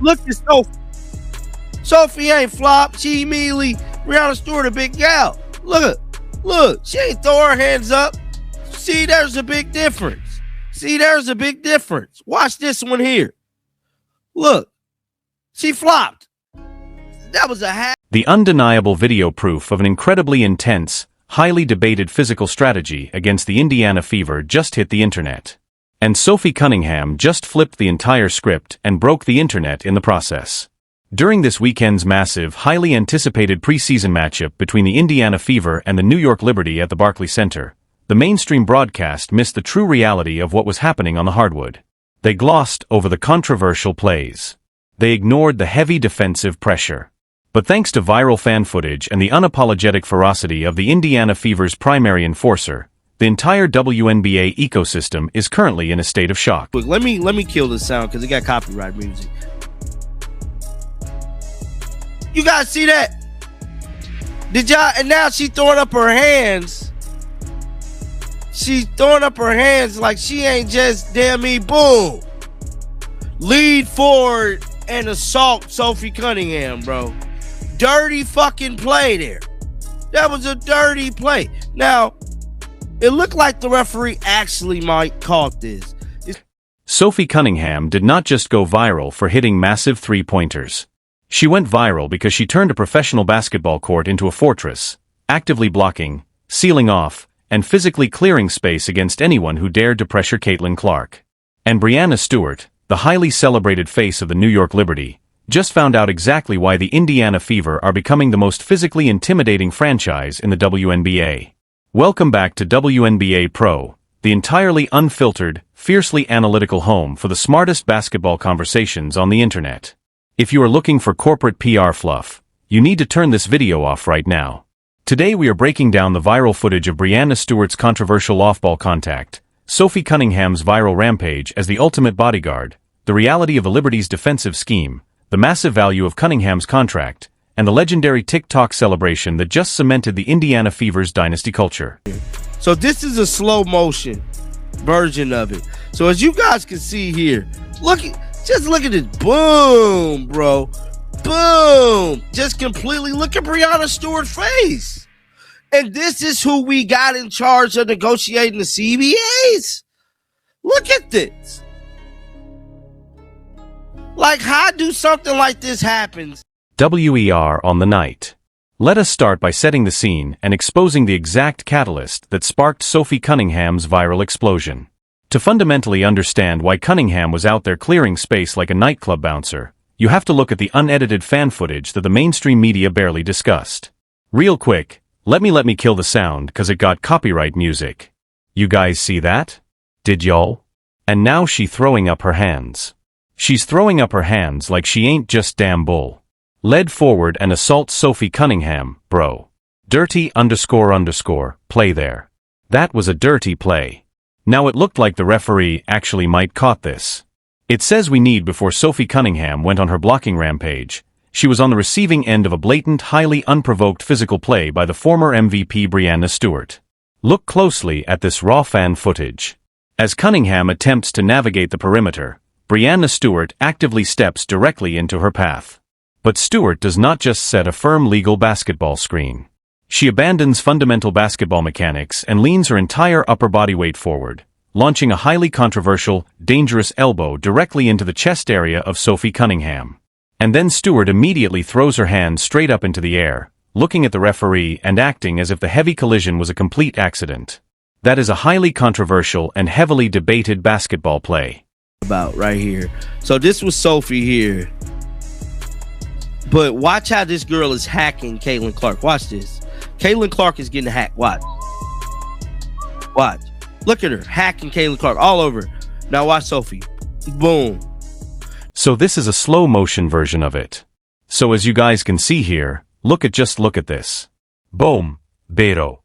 Look at Sophie. Sophie ain't flopped. She immediately, Breanna Stewart, a big gal. Look, she ain't throw her hands up. See, there's a big difference. Watch this one here. Look, she flopped. That was a hack. The undeniable video proof of an incredibly intense, highly debated physical strategy against the Indiana Fever just hit the internet. And Sophie Cunningham just flipped the entire script and broke the internet in the process. During this weekend's massive, highly anticipated preseason matchup between the Indiana Fever and the New York Liberty at the Barclays Center, the mainstream broadcast missed the true reality of what was happening on the hardwood. They glossed over the controversial plays. They ignored the heavy defensive pressure. But thanks to viral fan footage and the unapologetic ferocity of the Indiana Fever's primary enforcer, the entire WNBA ecosystem is currently in a state of shock. Look, let me kill this sound because it got copyright music. You guys see that? Did y'all? And now she throwing up her hands. She's throwing up her hands like she ain't just damn me. Boom. Lead forward and assault Sophie Cunningham, bro. Dirty fucking play there. That was a dirty play. Now, it looked like the referee actually might caught this. Sophie Cunningham did not just go viral for hitting massive three-pointers. She went viral because she turned a professional basketball court into a fortress, actively blocking, sealing off, and physically clearing space against anyone who dared to pressure Caitlin Clark. And Breanna Stewart, the highly celebrated face of the New York Liberty, just found out exactly why the Indiana Fever are becoming the most physically intimidating franchise in the WNBA. Welcome back to WNBA Pro, the entirely unfiltered, fiercely analytical home for the smartest basketball conversations on the internet. If you are looking for corporate PR fluff, you need to turn this video off right now. Today we are breaking down the viral footage of Breanna Stewart's controversial off-ball contact, Sophie Cunningham's viral rampage as the ultimate bodyguard, the reality of the Liberty's defensive scheme, the massive value of Cunningham's contract, and the legendary TikTok celebration that just cemented the Indiana Fever's dynasty culture. So this is a slow motion version of it. So as you guys can see here, just look at this. Boom, bro. Boom. Just completely look at Breanna Stewart's face. And this is who we got in charge of negotiating the CBAs. Look at this. Like, how do something like this happen? WER on the night. Let us start by setting the scene and exposing the exact catalyst that sparked Sophie Cunningham's viral explosion. To fundamentally understand why Cunningham was out there clearing space like a nightclub bouncer, you have to look at the unedited fan footage that the mainstream media barely discussed. Real quick, let me kill the sound cause it got copyright music. You guys see that? Did y'all? And now she throwing up her hands. She's throwing up her hands like she ain't just damn bull. Lead forward and assault Sophie Cunningham, bro. Dirty __ play there. That was a dirty play. Now it looked like the referee actually might caught this. It says we need before Sophie Cunningham went on her blocking rampage. She was on the receiving end of a blatant, highly unprovoked physical play by the former MVP Breanna Stewart. Look closely at this raw fan footage. As Cunningham attempts to navigate the perimeter, Breanna Stewart actively steps directly into her path. But Stewart does not just set a firm legal basketball screen. She abandons fundamental basketball mechanics and leans her entire upper body weight forward, launching a highly controversial, dangerous elbow directly into the chest area of Sophie Cunningham. And then Stewart immediately throws her hand straight up into the air, looking at the referee and acting as if the heavy collision was a complete accident. That is a highly controversial and heavily debated basketball play. About right here. So this was Sophie here. But watch how this girl is hacking Caitlin Clark. Watch this. Caitlin Clark is getting hacked. Watch. Watch. Look at her hacking Caitlin Clark all over. Now watch Sophie. Boom. So this is a slow motion version of it. So as you guys can see here, look at this. Boom. Bero.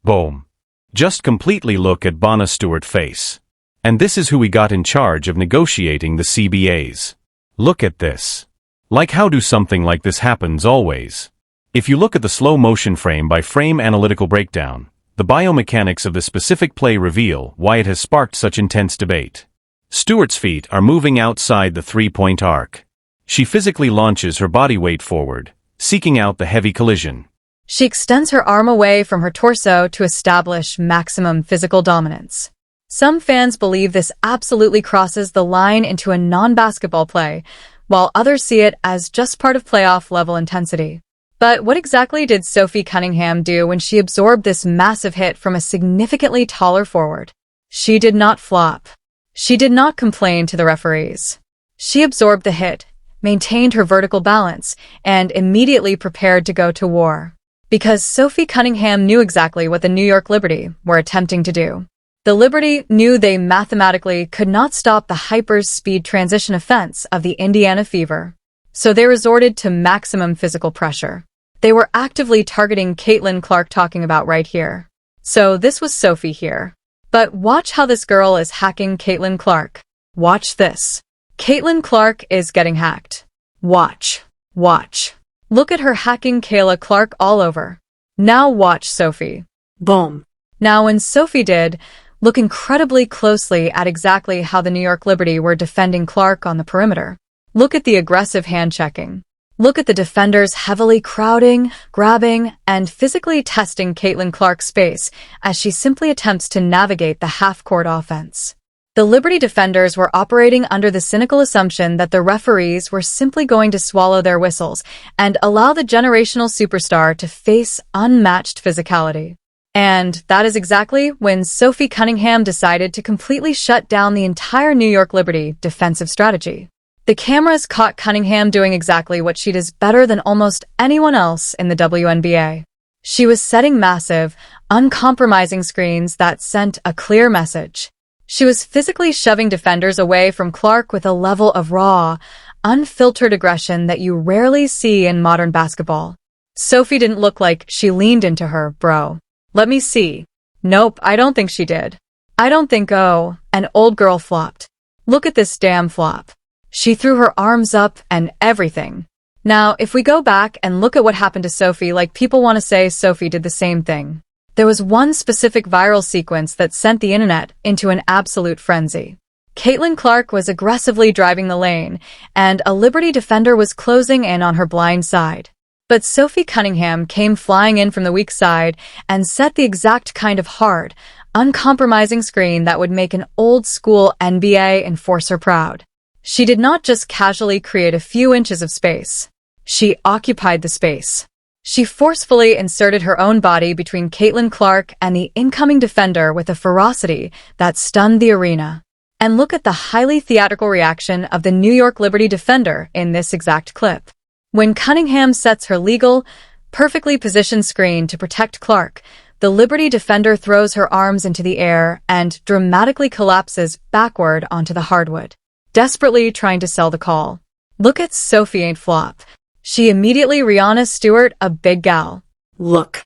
Boom. Just completely look at Breanna Stewart face. And this is who we got in charge of negotiating the CBAs. Look at this. Like, how do something like this happens always? If you look at the slow motion frame by frame analytical breakdown, the biomechanics of the specific play reveal why it has sparked such intense debate. Stewart's feet are moving outside the three-point arc. She physically launches her body weight forward, seeking out the heavy collision. She extends her arm away from her torso to establish maximum physical dominance. Some fans believe this absolutely crosses the line into a non-basketball play, while others see it as just part of playoff-level intensity. But what exactly did Sophie Cunningham do when she absorbed this massive hit from a significantly taller forward? She did not flop. She did not complain to the referees. She absorbed the hit, maintained her vertical balance, and immediately prepared to go to war. Because Sophie Cunningham knew exactly what the New York Liberty were attempting to do. The Liberty knew they mathematically could not stop the hyper-speed transition offense of the Indiana Fever. So they resorted to maximum physical pressure. They were actively targeting Caitlin Clark talking about right here. So this was Sophie here. But watch how this girl is hacking Caitlin Clark. Watch this. Caitlin Clark is getting hacked. Watch. Watch. Look at her hacking Kayla Clark all over. Now watch Sophie. Boom. Now when Sophie did, look incredibly closely at exactly how the New York Liberty were defending Clark on the perimeter. Look at the aggressive hand-checking. Look at the defenders heavily crowding, grabbing, and physically testing Caitlin Clark's space as she simply attempts to navigate the half-court offense. The Liberty defenders were operating under the cynical assumption that the referees were simply going to swallow their whistles and allow the generational superstar to face unmatched physicality. And that is exactly when Sophie Cunningham decided to completely shut down the entire New York Liberty defensive strategy. The cameras caught Cunningham doing exactly what she does better than almost anyone else in the WNBA. She was setting massive, uncompromising screens that sent a clear message. She was physically shoving defenders away from Clark with a level of raw, unfiltered aggression that you rarely see in modern basketball. Sophie didn't look like she leaned into her, bro. Let me see. Nope, I don't think she did. I don't think, oh, an old girl flopped. Look at this damn flop. She threw her arms up and everything. Now, if we go back and look at what happened to Sophie, like people want to say Sophie did the same thing. There was one specific viral sequence that sent the internet into an absolute frenzy. Caitlin Clark was aggressively driving the lane, and a Liberty defender was closing in on her blind side. But Sophie Cunningham came flying in from the weak side and set the exact kind of hard, uncompromising screen that would make an old-school NBA enforcer proud. She did not just casually create a few inches of space. She occupied the space. She forcefully inserted her own body between Caitlin Clark and the incoming defender with a ferocity that stunned the arena. And look at the highly theatrical reaction of the New York Liberty defender in this exact clip. When Cunningham sets her legal, perfectly positioned screen to protect Clark, the Liberty defender throws her arms into the air and dramatically collapses backward onto the hardwood, desperately trying to sell the call. Look at Sophie ain't flop. She immediately Breanna Stewart a big gal. Look.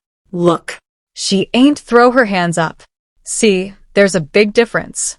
She ain't throw her hands up. See, there's a big difference.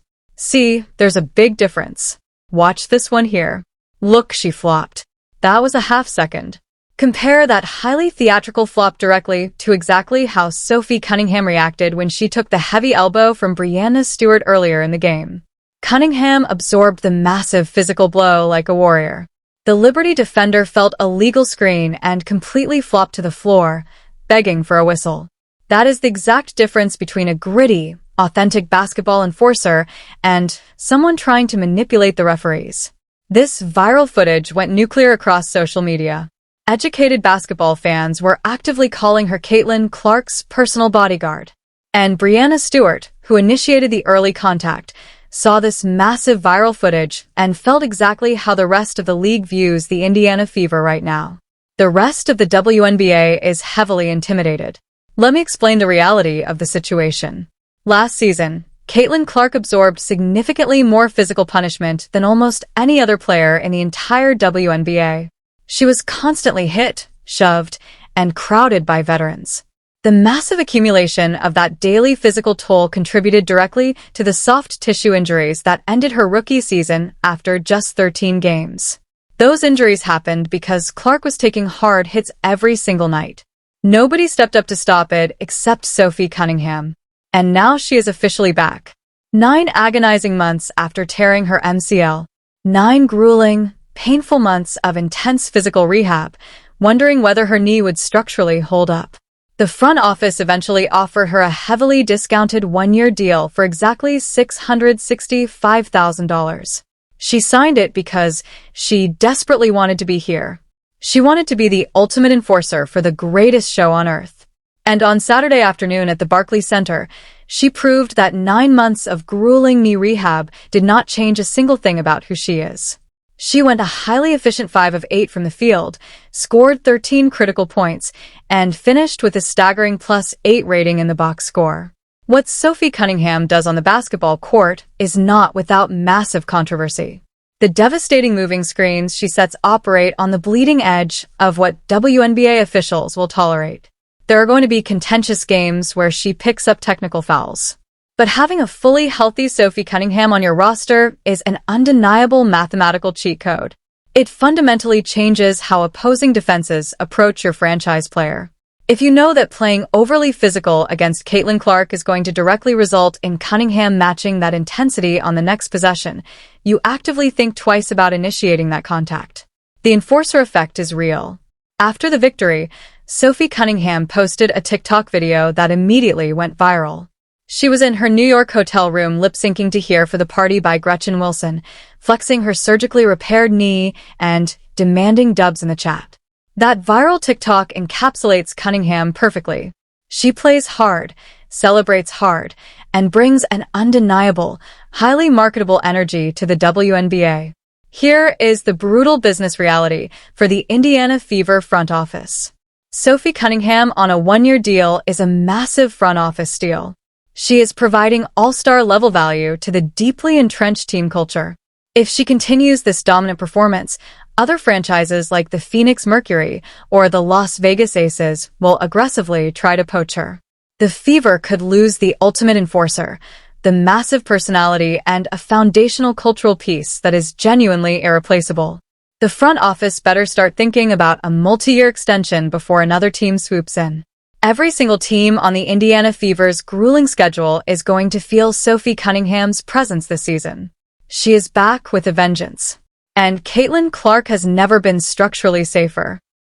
Watch this one here. Look, she flopped. That was a half second. Compare that highly theatrical flop directly to exactly how Sophie Cunningham reacted when she took the heavy elbow from Breanna Stewart earlier in the game. Cunningham absorbed the massive physical blow like a warrior. The Liberty defender felt a legal screen and completely flopped to the floor, begging for a whistle. That is the exact difference between a gritty, authentic basketball enforcer and someone trying to manipulate the referees. This viral footage went nuclear across social media. Educated basketball fans were actively calling her Caitlin Clark's personal bodyguard. And Breanna Stewart, who initiated the early contact, saw this massive viral footage and felt exactly how the rest of the league views the Indiana Fever right now. The rest of the WNBA is heavily intimidated. Let me explain the reality of the situation. Last season, Caitlin Clark absorbed significantly more physical punishment than almost any other player in the entire WNBA. She was constantly hit, shoved, and crowded by veterans. The massive accumulation of that daily physical toll contributed directly to the soft tissue injuries that ended her rookie season after just 13 games. Those injuries happened because Clark was taking hard hits every single night. Nobody stepped up to stop it except Sophie Cunningham. And now she is officially back. 9 agonizing months after tearing her MCL. 9 grueling, painful months of intense physical rehab, wondering whether her knee would structurally hold up. The front office eventually offered her a heavily discounted one-year deal for exactly $665,000. She signed it because she desperately wanted to be here. She wanted to be the ultimate enforcer for the greatest show on earth. And on Saturday afternoon at the Barclays Center, she proved that 9 months of grueling knee rehab did not change a single thing about who she is. She went a highly efficient 5 of 8 from the field, scored 13 critical points, and finished with a staggering +8 rating in the box score. What Sophie Cunningham does on the basketball court is not without massive controversy. The devastating moving screens she sets operate on the bleeding edge of what WNBA officials will tolerate. There are going to be contentious games where she picks up technical fouls. But having a fully healthy Sophie Cunningham on your roster is an undeniable mathematical cheat code. It fundamentally changes how opposing defenses approach your franchise player. If you know that playing overly physical against Caitlin Clark is going to directly result in Cunningham matching that intensity on the next possession, you actively think twice about initiating that contact. The enforcer effect is real. After the victory, Sophie Cunningham posted a TikTok video that immediately went viral. She was in her New York hotel room lip-syncing to Here for the Party by Gretchen Wilson, flexing her surgically repaired knee and demanding dubs in the chat. That viral TikTok encapsulates Cunningham perfectly. She plays hard, celebrates hard, and brings an undeniable, highly marketable energy to the WNBA. Here is the brutal business reality for the Indiana Fever front office. Sophie Cunningham on a one-year deal is a massive front office steal. She is providing all-star level value to the deeply entrenched team culture. If she continues this dominant performance, other franchises like the Phoenix Mercury or the Las Vegas Aces will aggressively try to poach her. The Fever could lose the ultimate enforcer, the massive personality and a foundational cultural piece that is genuinely irreplaceable. The front office better start thinking about a multi-year extension before another team swoops in. Every single team on the Indiana Fever's grueling schedule is going to feel Sophie Cunningham's presence this season. She is back with a vengeance. And Caitlin Clark has never been structurally safer.